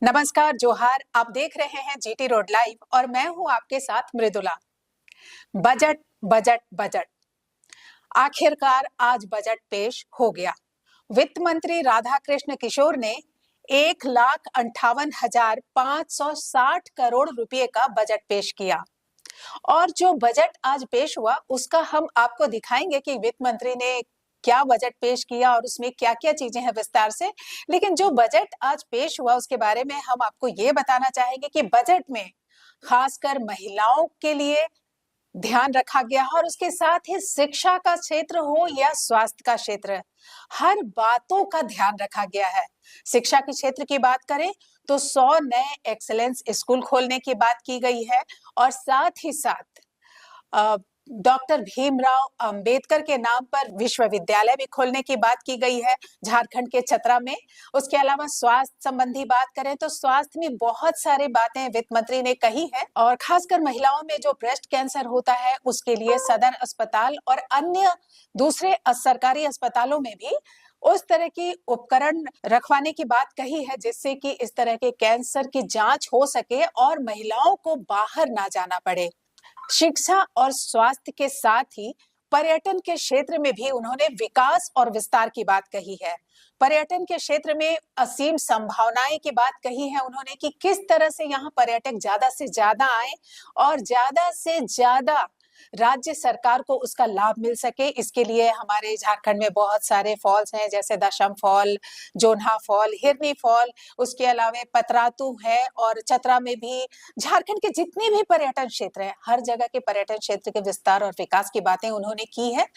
नमस्कार, जोहार। आप देख रहे हैं जीटी रोड लाइव और मैं हूं आपके साथ मृदुला। बजट बजट बजट, आखिरकार आज बजट पेश हो गया। वित्त मंत्री राधा कृष्ण किशोर ने 1,58,560 करोड़ रुपए का बजट पेश किया। और जो बजट आज पेश हुआ उसका हम आपको दिखाएंगे कि वित्त मंत्री ने क्या बजट पेश किया और उसमें क्या क्या चीजें हैं विस्तार से। लेकिन जो बजट आज पेश हुआ उसके बारे में हम आपको ये बताना चाहेंगे कि बजट में खासकर महिलाओं के लिए ध्यान रखा गया है और उसके साथ ही शिक्षा का क्षेत्र हो या स्वास्थ्य का क्षेत्र, हर बातों का ध्यान रखा गया है। शिक्षा के क्षेत्र की बात करें तो 100 नए एक्सीलेंस स्कूल खोलने की बात की गई है और साथ ही साथ डॉक्टर भीमराव अंबेडकर के नाम पर विश्वविद्यालय भी खोलने की बात की गई है झारखंड के चतरा में। उसके अलावा स्वास्थ्य संबंधी बात करें तो स्वास्थ्य में बहुत सारी बातें वित्त मंत्री ने कही है और खासकर महिलाओं में जो ब्रेस्ट कैंसर होता है उसके लिए सदर अस्पताल और अन्य दूसरे सरकारी अस्पतालों में भी उस तरह की उपकरण रखवाने की बात कही है जिससे कि इस तरह के कैंसर की जांच हो सके और महिलाओं को बाहर ना जाना पड़े। शिक्षा और स्वास्थ्य के साथ ही पर्यटन के क्षेत्र में भी उन्होंने विकास और विस्तार की बात कही है। पर्यटन के क्षेत्र में असीम संभावनाएं की बात कही है उन्होंने कि किस तरह से यहाँ पर्यटक ज्यादा से ज्यादा आए और ज्यादा से ज्यादा राज्य सरकार को उसका लाभ मिल सके। इसके लिए हमारे झारखंड में बहुत सारे फॉल्स हैं जैसे दशम फॉल, जोन्हा फॉल, हिरनी फॉल, उसके अलावा पतरातू है और चतरा में भी। झारखंड के जितने भी पर्यटन क्षेत्र हैं हर जगह के पर्यटन क्षेत्र के विस्तार और विकास की बातें उन्होंने की है।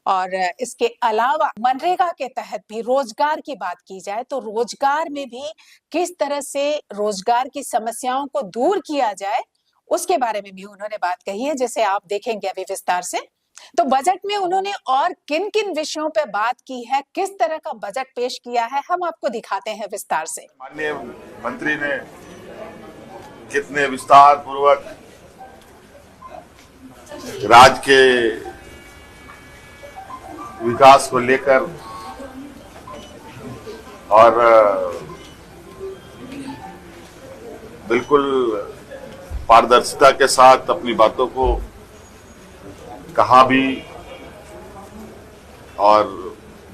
और इसके अलावा मनरेगा के तहत भी रोजगार की बात की जाए तो रोजगार में भी किस तरह से रोजगार की समस्याओं को दूर किया जाए उसके बारे में भी उन्होंने बात कही है, जैसे आप देखेंगे अभी विस्तार से। तो बजट में उन्होंने और किन किन विषयों पे बात की है, किस तरह का बजट पेश किया है, हम आपको दिखाते हैं विस्तार से। माननीय मंत्री ने कितने विस्तार पूर्वक राज्य के विकास को लेकर और बिल्कुल पारदर्शिता के साथ अपनी बातों को कहा भी और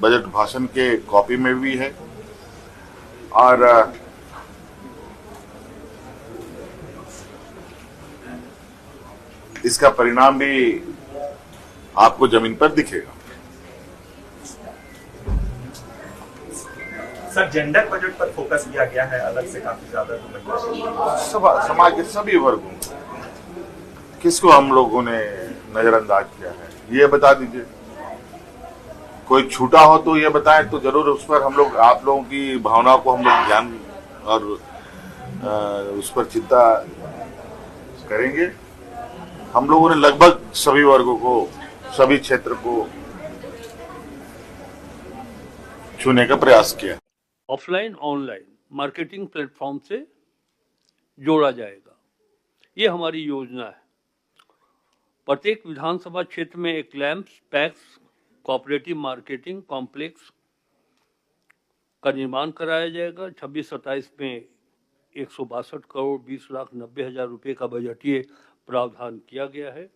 बजट भाषण के कॉपी में भी है और इसका परिणाम भी आपको जमीन पर दिखेगा। सर, जेंडर बजट पर फोकस किया गया है अलग से काफी ज्यादा। समाज के सभी वर्गों को किसको हम लोगों ने नजरअंदाज किया है ये बता दीजिए। कोई छूटा हो तो ये बताएं तो जरूर उस पर हम लोग आप लोगों की भावनाओं को हम लोग ध्यान और उस पर चिंता करेंगे। हम लोगों ने लगभग सभी वर्गों को, सभी क्षेत्र को छूने का प्रयास किया। ऑफलाइन ऑनलाइन मार्केटिंग प्लेटफॉर्म से जोड़ा जाएगा, ये हमारी योजना है। प्रत्येक विधानसभा क्षेत्र में एक lamps PACS cooperative marketing complex का निर्माण कराया जाएगा। 26-27 में 162 करोड़ 20,90,000 रुपये का बजटीय प्रावधान किया गया है।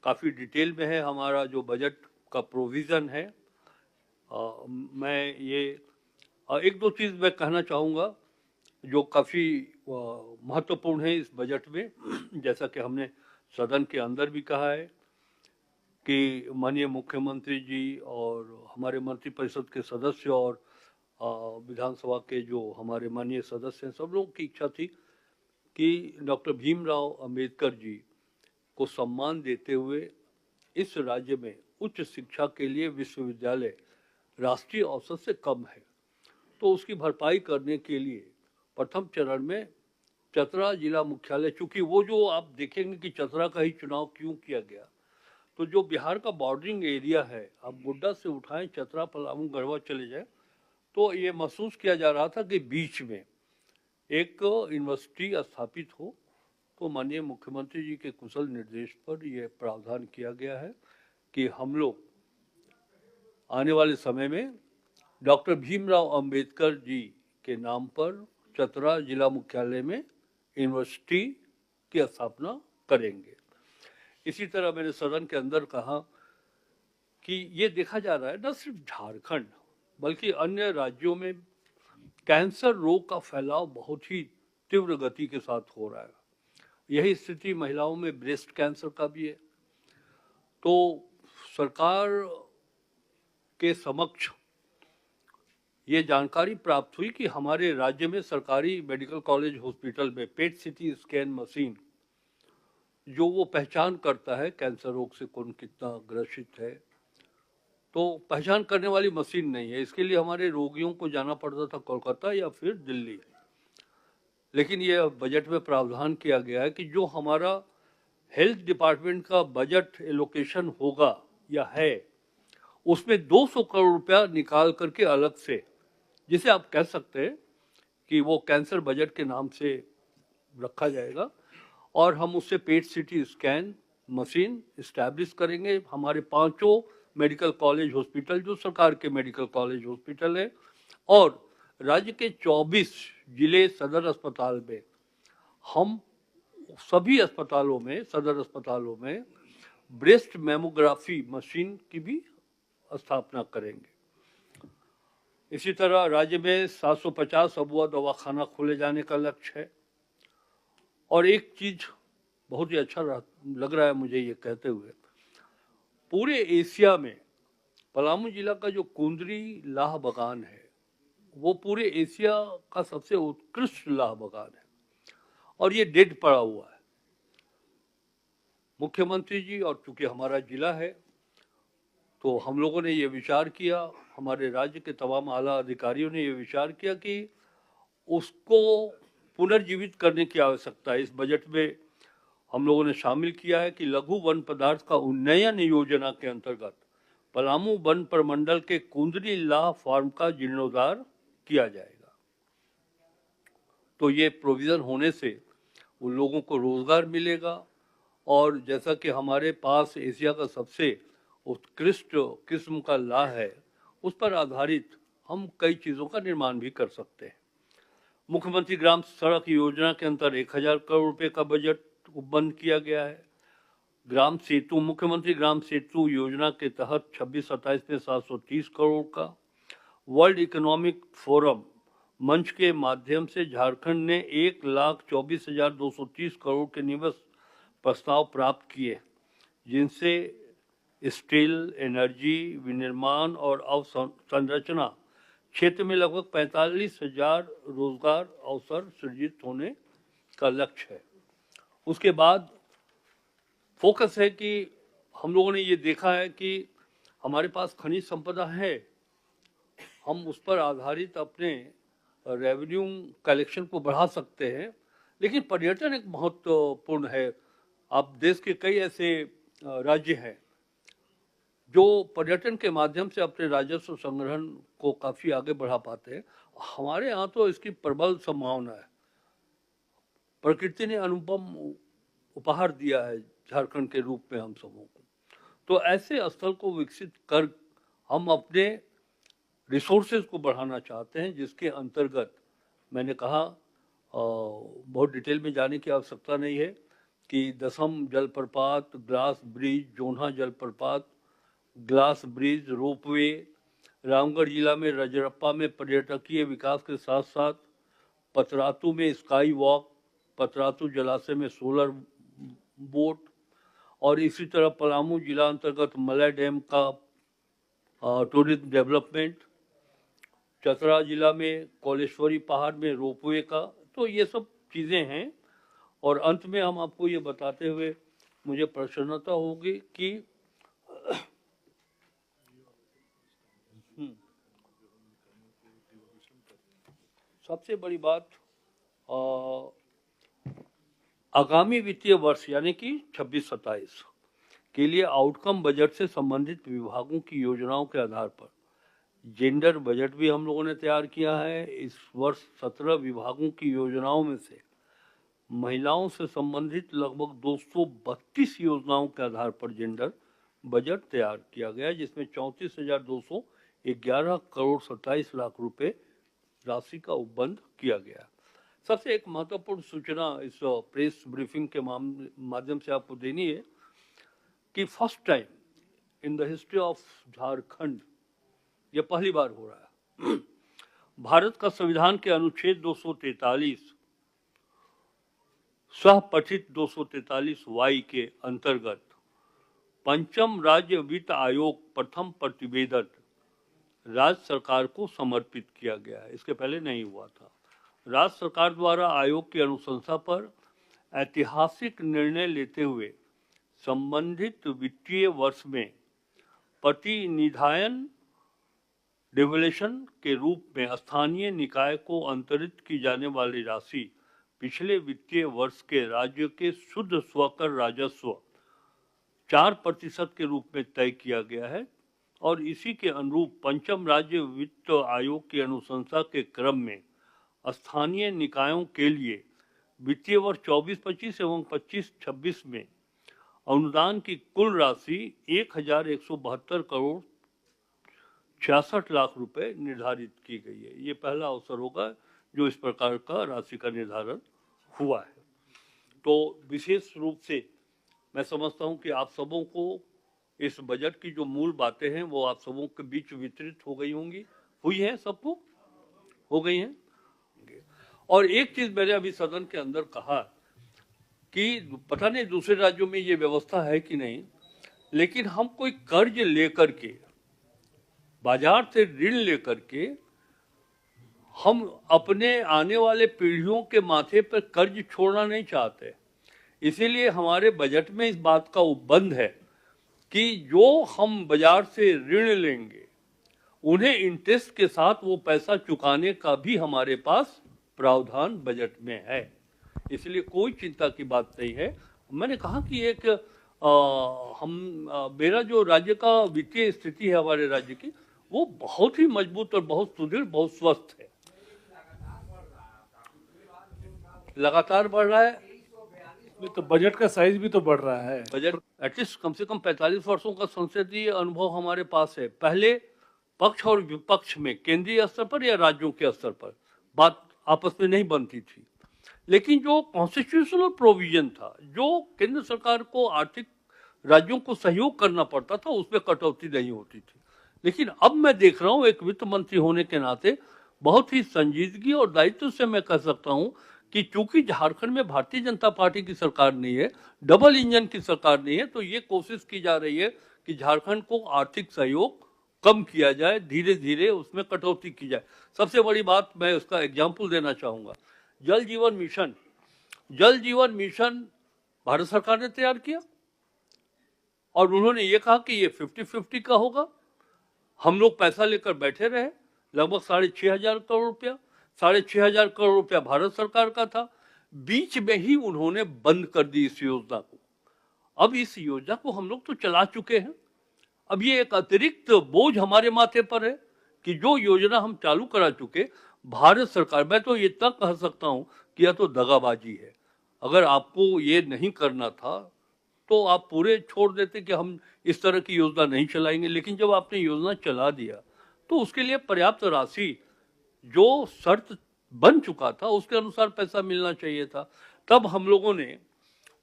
काफ़ी डिटेल में है हमारा जो बजट का प्रोविज़न है। मैं ये एक दो चीज़ मैं कहना चाहूँगा जो काफ़ी महत्वपूर्ण है इस बजट में। जैसा कि हमने सदन के अंदर भी कहा है कि माननीय मुख्यमंत्री जी और हमारे मंत्रिपरिषद के सदस्य और विधानसभा के जो हमारे माननीय सदस्य हैं, सब लोगों की इच्छा थी कि डॉक्टर भीमराव अंबेडकर जी को सम्मान देते हुए इस राज्य में उच्च शिक्षा के लिए विश्वविद्यालय राष्ट्रीय औसत से कम है, तो उसकी भरपाई करने के लिए प्रथम चरण में चतरा जिला मुख्यालय, चूंकि वो जो आप देखेंगे कि चतरा का ही चुनाव क्यों किया गया, तो जो बिहार का बॉर्डरिंग एरिया है, आप गोड्डा से उठाएं चतरा पलामू गढ़वा चले जाएं, तो ये महसूस किया जा रहा था कि बीच में एक यूनिवर्सिटी स्थापित हो। तो माननीय मुख्यमंत्री जी के कुशल निर्देश पर यह प्रावधान किया गया है कि हम लोग आने वाले समय में डॉक्टर भीमराव अंबेडकर जी के नाम पर चतरा जिला मुख्यालय में यूनिवर्सिटी की स्थापना करेंगे। इसी तरह मैंने सदन के अंदर कहा कि ये देखा जा रहा है न सिर्फ झारखंड बल्कि अन्य राज्यों में कैंसर रोग का फैलाव बहुत ही तीव्र गति के साथ हो रहा है। यही स्थिति महिलाओं में ब्रेस्ट कैंसर का भी है। तो सरकार के समक्ष ये जानकारी प्राप्त हुई कि हमारे राज्य में सरकारी मेडिकल कॉलेज हॉस्पिटल में पेट सीटी स्कैन मशीन, जो वो पहचान करता है कैंसर रोग से कौन कितना ग्रसित है, तो पहचान करने वाली मशीन नहीं है। इसके लिए हमारे रोगियों को जाना पड़ता था कोलकाता या फिर दिल्ली। लेकिन ये बजट में प्रावधान किया गया है कि जो हमारा हेल्थ डिपार्टमेंट का बजट एलोकेशन होगा या है, उसमें 200 करोड़ रुपया निकाल करके अलग से, जिसे आप कह सकते हैं कि वो कैंसर बजट के नाम से रखा जाएगा, और हम उससे पेट सीटी स्कैन मशीन इस्टेब्लिश करेंगे। हमारे 5 मेडिकल कॉलेज हॉस्पिटल जो सरकार के मेडिकल कॉलेज हॉस्पिटल है, और राज्य के 24 जिले सदर अस्पताल में हम सभी अस्पतालों में, सदर अस्पतालों में ब्रेस्ट मैमोग्राफी मशीन की भी स्थापना करेंगे। इसी तरह राज्य में 750 अबुआ दवाखाना खोले जाने का लक्ष्य है। और एक चीज बहुत ही अच्छा लग रहा है मुझे ये कहते हुए, पूरे एशिया में पलामू जिला का जो कुंदरी लाह बगान है वो पूरे एशिया का सबसे उत्कृष्ट लाह बगान है, और ये डेड पड़ा हुआ है। मुख्यमंत्री जी, और चूंकि हमारा जिला है तो हम लोगों ने ये विचार किया, हमारे राज्य के तमाम आला अधिकारियों ने ये विचार किया कि उसको पुनर्जीवित करने की आवश्यकता है। इस बजट में हम लोगों ने शामिल किया है कि लघु वन पदार्थ का उन्नयन योजना के अंतर्गत पलामू वन प्रमंडल के कुंदरी लाह फार्म का जीर्णोद्धार किया जाएगा। तो ये प्रोविजन होने से उन लोगों को रोजगार मिलेगा, और जैसा कि हमारे पास एशिया का सबसे उत्कृष्ट किस्म का लाह है, उस पर आधारित हम कई चीज़ों का निर्माण भी कर सकते हैं। मुख्यमंत्री ग्राम सड़क योजना के अंतर्गत 1000 करोड़ रुपए का बजट उपबंध किया गया है। ग्राम सेतु, मुख्यमंत्री ग्राम सेतु योजना के तहत 26-27 में 730 करोड़ का, वर्ल्ड इकोनॉमिक फोरम मंच के माध्यम से झारखंड ने 1,24,230 करोड़ के निवेश प्रस्ताव प्राप्त किए, जिनसे स्टील, एनर्जी, विनिर्माण और अवसंरचना क्षेत्र में लगभग 45,000 रोजगार अवसर सृजित होने का लक्ष्य है। उसके बाद फोकस है कि हम लोगों ने ये देखा है कि हमारे पास खनिज संपदा है, हम उस पर आधारित अपने रेवेन्यू कलेक्शन को बढ़ा सकते हैं, लेकिन पर्यटन एक महत्वपूर्ण है। आप देश के कई ऐसे राज्य हैं जो पर्यटन के माध्यम से अपने राजस्व संग्रहण को काफ़ी आगे बढ़ा पाते हैं। हमारे यहाँ तो इसकी प्रबल संभावना है। प्रकृति ने अनुपम उपहार दिया है झारखंड के रूप में हम सबों को। तो ऐसे स्थल को विकसित कर हम अपने रिसोर्सेज को बढ़ाना चाहते हैं, जिसके अंतर्गत मैंने कहा बहुत डिटेल में जाने की आवश्यकता नहीं है कि दसम जलप्रपात, ग्लास ब्रिज, जोन्हा जलप्रपात, ग्लास ब्रिज, रोपवे, रामगढ़ जिला में रजरप्पा में पर्यटकीय विकास के साथ साथ पतरातू में स्काई वॉक, पतरातू जलाशय में सोलर बोट, और इसी तरह पलामू जिला अंतर्गत मलय डैम का टूरिज्म डेवलपमेंट, चतरा जिला में कोलेश्वरी पहाड़ में रोपवे का। तो ये सब चीज़ें हैं। और अंत में हम आपको ये बताते हुए मुझे प्रसन्नता होगी कि सबसे बड़ी बात, आगामी वित्तीय वर्ष यानी कि 26-27 के लिए आउटकम बजट से संबंधित विभागों की योजनाओं के आधार पर जेंडर बजट भी हम लोगों ने तैयार किया है। इस वर्ष 17 विभागों की योजनाओं में से महिलाओं से संबंधित लगभग 232 योजनाओं के आधार पर जेंडर बजट तैयार किया गया, जिसमें 34,211 करोड़ 27 लाख रुपए राशि का उपबंध किया गया। सबसे एक महत्वपूर्ण सूचना इस प्रेस ब्रीफिंग के माध्यम से आपको देनी है कि first time in the history of Jharkhand, यह पहली बार हो रहा है, भारत का संविधान के अनुच्छेद 243 सह पठित 243 वाई के अंतर्गत पंचम राज्य वित्त आयोग प्रथम प्रतिवेदन राज्य सरकार को समर्पित किया गया है। इसके पहले नहीं हुआ था। राज्य सरकार द्वारा आयोग की अनुशंसा पर ऐतिहासिक निर्णय लेते हुए संबंधित वित्तीय वर्ष में प्रतिनिधान डेवल्यूशन के रूप में स्थानीय निकाय को अंतरित की जाने वाली राशि पिछले वित्तीय वर्ष के राज्य के शुद्ध स्वकर राजस्व 4% के रूप में तय किया गया है और इसी के अनुरूप पंचम राज्य वित्त आयोग की अनुशंसा के क्रम में स्थानीय निकायों के लिए वित्तीय वर्ष 24-25 एवं 25-26 में अनुदान की कुल राशि 1,172 करोड़ 66 लाख रुपए निर्धारित की गई है। ये पहला अवसर होगा जो इस प्रकार का राशि का निर्धारण हुआ है। तो विशेष रूप से मैं समझता हूं कि आप सबों को इस बजट की जो मूल बातें हैं वो आप सबों के बीच वितरित हो गई होंगी, हुई है, सबको हो गई हैं। और एक चीज मैंने अभी सदन के अंदर कहा कि पता नहीं दूसरे राज्यों में ये व्यवस्था है कि नहीं, लेकिन हम कोई कर्ज लेकर के, बाजार से ऋण लेकर के हम अपने आने वाले पीढ़ियों के माथे पर कर्ज छोड़ना नहीं चाहते। इसीलिए हमारे बजट में इस बात का उपबंध है कि जो हम बाजार से ऋण लेंगे उन्हें इंटरेस्ट के साथ वो पैसा चुकाने का भी हमारे पास प्रावधान बजट में है। इसलिए कोई चिंता की बात नहीं है। मैंने कहा कि एक मेरा जो राज्य का वित्तीय स्थिति है हमारे राज्य की, वो बहुत ही मजबूत और बहुत सुदृढ़, बहुत स्वस्थ है, लगातार बढ़ रहा है। तो बजट का साइज भी तो बढ़ रहा है। बजट एटलीस्ट कम से कम 45 वर्षों का संसदीय अनुभव हमारे पास है। पहले पक्ष और विपक्ष में केंद्रीय स्तर पर या राज्यों के स्तर पर बात आपस में नहीं बनती थी, लेकिन जो कॉन्स्टिट्यूशनल प्रोविजन था, जो केंद्र सरकार को आर्थिक राज्यों को सहयोग करना पड़ता था, उसमें कटौती नहीं होती थी। लेकिन अब मैं देख रहा हूं, एक वित्त मंत्री होने के नाते बहुत ही संजीदगी और दायित्व से मैं कह सकता हूं कि चूंकि झारखंड में भारतीय जनता पार्टी की सरकार नहीं है, डबल इंजन की सरकार नहीं है, तो ये कोशिश की जा रही है कि झारखंड को आर्थिक सहयोग कम किया जाए, धीरे धीरे उसमें कटौती की जाए। सबसे बड़ी बात मैं उसका एग्जाम्पल देना चाहूंगा, जल जीवन मिशन। जल जीवन मिशन भारत सरकार ने तैयार किया और उन्होंने ये कहा कि ये 50-50 का होगा। हम लोग पैसा लेकर बैठे रहे, लगभग 6,500 करोड़ रुपया, 6,500 करोड़ रुपया भारत सरकार का था। बीच में ही उन्होंने बंद कर दी इस योजना को। अब इस योजना को हम लोग तो चला चुके हैं, अब ये एक अतिरिक्त बोझ हमारे माथे पर है कि जो योजना हम चालू करा चुके, भारत सरकार, मैं तो ये तक कह सकता हूं कि यह तो दगाबाजी है। अगर आपको ये नहीं करना था तो आप पूरे छोड़ देते कि हम इस तरह की योजना नहीं चलाएंगे, लेकिन जब आपने योजना चला दिया तो उसके लिए पर्याप्त राशि, जो शर्त बन चुका था उसके अनुसार पैसा मिलना चाहिए था। तब हम लोगों ने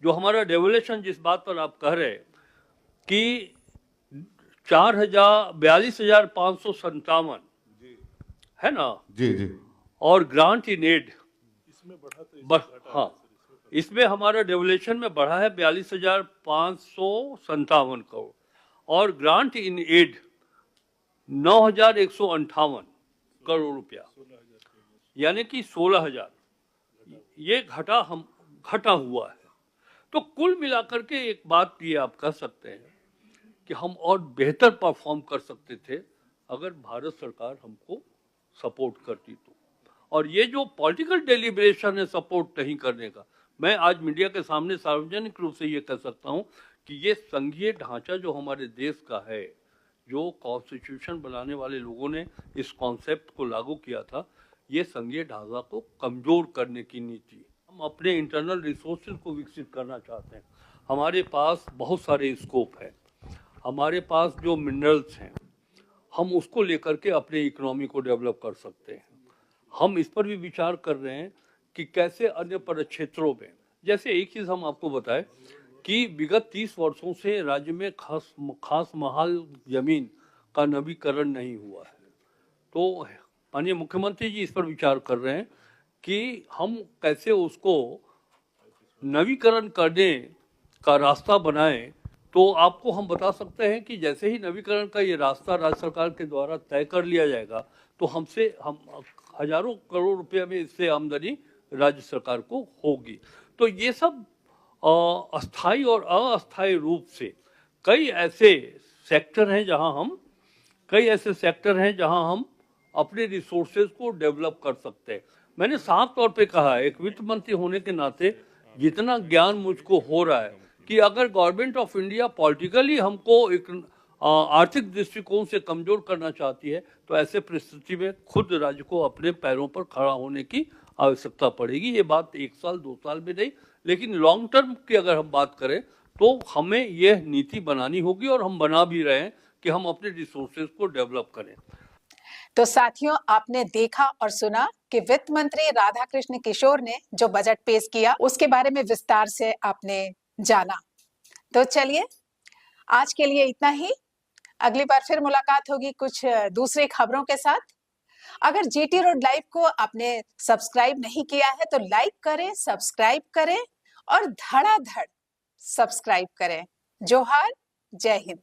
जो हमारा डेवल्यूशन, जिस बात पर आप कह रहे कि 42,557 है ना जी जी, और ग्रांट इन एड हाँ, इसमें हमारा डेवल्यूशन में बढ़ा है 42,557 करोड़ और ग्रांट इन एड 9,158 करोड़ रुपया, यानी कि 16,000 ये घटा हुआ है। तो कुल मिलाकर के एक बात ये आप कह सकते हैं कि हम और बेहतर परफॉर्म कर सकते थे अगर भारत सरकार हमको सपोर्ट करती तो। और ये जो पॉलिटिकल डेलिब्रेशन है सपोर्ट नहीं करने का, मैं आज मीडिया के सामने सार्वजनिक रूप से ये कह सकता हूँ कि ये संघीय ढांचा जो हमारे देश का है, जो कॉन्स्टिट्यूशन बनाने वाले लोगों ने इस कॉन्सेप्ट को लागू किया था, ये संघीय ढांचा को कमजोर करने की नीति। हम अपने इंटरनल रिसोर्सेज को विकसित करना चाहते हैं। हमारे पास बहुत सारे स्कोप है, हमारे पास जो मिनरल्स हैं हम उसको लेकर के अपने इकोनॉमी को डेवलप कर सकते हैं। हम इस पर भी विचार कर रहे हैं कि कैसे अन्य परिक्षेत्रों में, जैसे एक चीज हम आपको बताएं कि विगत 30 वर्षों से राज्य में खास महाल जमीन का नवीकरण नहीं हुआ है। तो माननीय मुख्यमंत्री जी इस पर विचार कर रहे हैं कि हम कैसे उसको नवीकरण करने का रास्ता बनाएं। तो आपको हम बता सकते हैं कि जैसे ही नवीकरण का ये रास्ता राज्य सरकार के द्वारा तय कर लिया जाएगा तो हम हजारों करोड़ रुपए में इससे आमदनी राज्य सरकार को होगी। तो ये सब अस्थाई और अस्थाई रूप से कई ऐसे सेक्टर हैं जहां हम अपने रिसोर्सेज को डेवलप कर सकते हैं। मैंने साफ तौर पे कहा है, एक वित्त मंत्री होने के नाते जितना ज्ञान मुझको हो रहा है कि अगर गवर्नमेंट ऑफ इंडिया पॉलिटिकली हमको एक आर्थिक दृष्टिकोण से कमजोर करना चाहती है तो ऐसे परिस्थिति में खुद राज्य को अपने पैरों पर खड़ा होने की आवश्यकता पड़ेगी। ये बात 1 साल 2 साल में नहीं, लेकिन लॉन्ग टर्म की अगर हम बात करें तो हमें यह नीति बनानी होगी और हम बना भी रहे हैं कि हम अपने रिसोर्सेज को डेवलप करें। तो साथियों, आपने देखा और सुना कि वित्त मंत्री राधाकृष्ण किशोर ने जो बजट पेश किया उसके बारे में विस्तार से आपने जाना। तो चलिए आज के लिए इतना ही। अगली बार फिर मुलाकात होगी कुछ दूसरी खबरों के साथ। अगर जीटी रोड लाइव को आपने सब्सक्राइब नहीं किया है तो लाइक करें, सब्सक्राइब करें और धड़ाधड़ सब्सक्राइब करें। जोहार, जय हिंद।